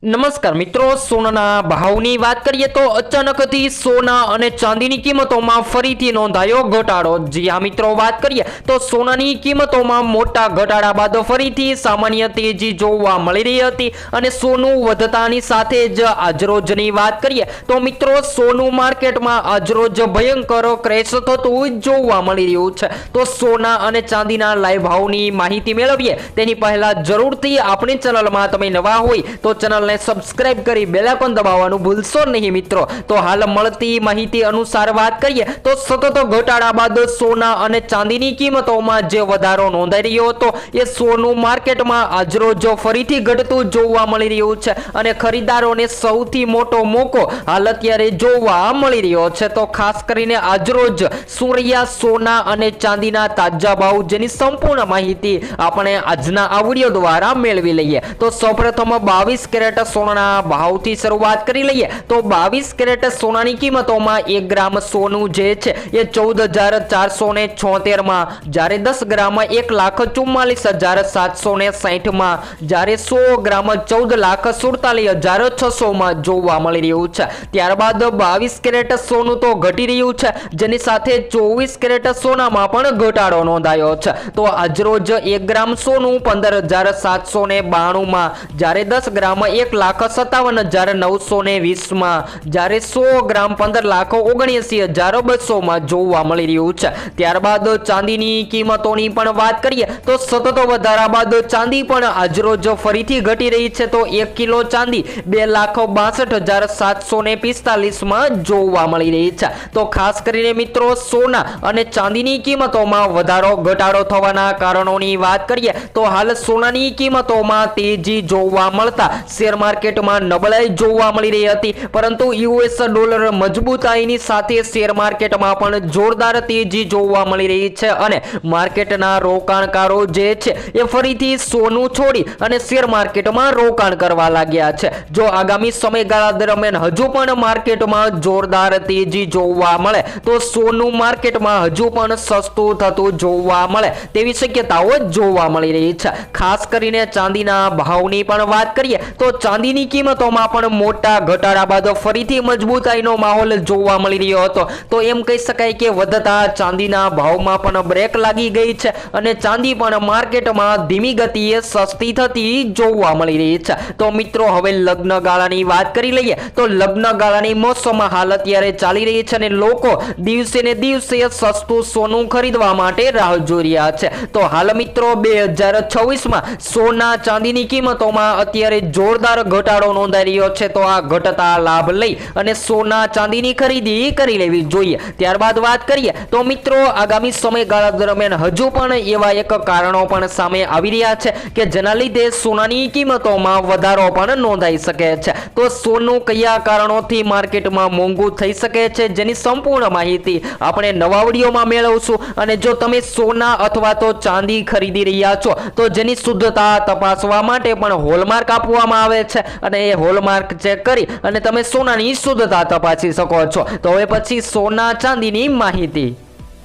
નમસ્કાર મિત્રો, સોનાના ભાવની વાત કરીએ તો અચાનકથી સોના અને ચાંદીની કિંમતોમાં ફરીથી નોંધાયો ઘટાડો। જી હા મિત્રો, વાત કરીએ તો સોનાની કિંમતોમાં મોટા ઘટાડા બાદ ફરીથી સામાન્ય તેજી જોવા મળી રહી હતી અને સોનું વધતાની સાથે જ આજરોજની વાત કરીએ તો મિત્રો સોનું માર્કેટમાં આજરોજ ભયંકર ક્રેશ થતું જોવા મળી રહ્યું છે। તો સોના અને ચાંદીના લાઈવ ભાવની માહિતી મેળવીએ તેની પહેલા જરૂરથી આપણી ચેનલમાં તમે નવા હોય તો ચેનલ સબસ્ક્રાઇબ કરી બેલ આઇકોન દબાવવાનું ભૂલશો નહીં મિત્રો। તો હાલ મળતી માહિતી અનુસાર વાત કરીએ તો સતત ઘટાડા બાદ સોના અને ચાંદીની કિંમતોમાં જે વધારો નોંધાઈ રહ્યો હતો એ સોનું માર્કેટમાં આજરોજ ફરીથી ઘટતું જોવા મળી રહ્યું છે અને ખરીદારોને સૌથી મોટો મોકો હાલ અત્યારે જોવા મળી રહ્યો છે। તો ખાસ કરીને આજરોજ સૂર્યા સોના અને ચાંદીના તાજા ભાવ જેની સંપૂર્ણ માહિતી આપણે આજના આ વિડિયો દ્વારા મેળવી લઈએ। તો સૌપ્રથમ 22 કેરેટ સોનાના ભાવથી શરૂઆત કરી લઈએ તો 22 કેરેટ સોનાની કિંમતોમાં 1 ગ્રામ સોનું જે છે એ 14,476 માં, જ્યારે 10 ગ્રામ 1,44,760 માં, જ્યારે 100 ગ્રામ 14,47,600 માં જોવા મળી રહ્યું છે। ત્યારબાદ 22 કેરેટ સોનું તો ઘટી રહ્યું છે જેની સાથે 24 કેરેટ સોનામાં પણ ઘટાડો નોંધાયો છે। તો આજરોજ 1 ગ્રામ સોનું 15,792 માં, જ્યારે 10 ગ્રામ 1,57,920 માં, જ્યારે 100 ગ્રામ 15,79,200 માં જોવા મળી રહ્યું છે। ત્યારબાદ ચાંદીની કિંમતોની પણ વાત કરીએ તો સતત વધારા બાદ ચાંદી પણ આજરોજ ફરીથી ઘટી રહી છે। તો 1 કિલો ચાંદી 2,62,745 માં જોવા મળી રહી છે। તો ખાસ કરીને મિત્રો સોના અને ચાંદીની કિંમતોમાં વધારો ઘટાડો થવાના કારણોની વાત કરીએ તો હાલ સોનાની કિંમતોમાં તેજી જોવા મળતા શેર માર્કેટમાં નબળાઈ જોવા મળી રહી હતી, પરંતુ યુએસ ડોલર મજબૂતાઈની સાથે શેર માર્કેટમાં પણ જોરદાર તેજી જોવા મળી રહી છે અને માર્કેટના રોકાણકારો જે છે એ ફરીથી સોનું છોડી અને શેર માર્કેટમાં રોકાણ કરવા લાગ્યા છે। જો આગામી સમયગાળા દરમિયાન હજુ પણ માર્કેટમાં જોરદાર તેજી જોવા મળે તો સોનું માર્કેટમાં હજુ પણ સસ્તું થતું જોવા મળે તેવી શક્યતાઓ જોવા મળી રહી છે। ખાસ કરીને ચાંદીના ભાવની પણ વાત કરીએ તો ચાંદીની કિંમતોમાં પણ મોટા ઘટાડા બાદ ફરીથી મજબૂતાઈનો માહોલ જોવા મળી રહ્યો હતો। તો એમ કહી શકાય કે વધતા ચાંદીના ભાવમાં પણ બ્રેક લાગી ગઈ છે અને ચાંદી પણ માર્કેટમાં ધીમી ગતિએ સસ્તી થતી જોવા મળી રહી છે। તો મિત્રો હવે લગ્ન ગાળાની વાત કરી લઈએ તો લગ્ન ગાળાની મોસમ હાલ અત્યારે ચાલી રહી છે અને લોકો દિવસે ને દિવસે સસ્તું સોનું ખરીદવા માટે રાહ જોઈ રહ્યા છે। તો હાલ મિત્રો 2026 માં સોના ચાંદીની કિંમતોમાં અત્યારે જોરદાર ઘટાડો નોંધાઈ રહ્યો છે। તો આ ઘટતા લાભ લઈ અને સોના ચાંદીની ખરીદી કરી લેવી જોઈએ। ત્યારબાદ વાત કરીએ તો મિત્રો આગામી સમયગાળા દરમિયાન હજુ પણ એવા એક કારણો પણ સામે આવી રહ્યા છે કે જેના લીધે સોનાની કિંમતોમાં વધારો પણ નોંધાઈ શકે છે। તો સોનું કયા કારણોથી માર્કેટમાં મોંઘું થઈ શકે છે જેની સંપૂર્ણ માહિતી આપણે નવા વિડીયોમાં મેળવશું અને જો તમે સોના અથવા તો ચાંદી ખરીદી રહ્યા છો તો જેની શુદ્ધતા તપાસવા માટે પણ હોલમાર્ક આપવામાં આવે છે અને એ હોલમાર્ક ચેક કરી અને તમે સોનાની શુદ્ધતા તપાસી શકો છો। તો હવે પછી સોના ચાંદીની માહિતી।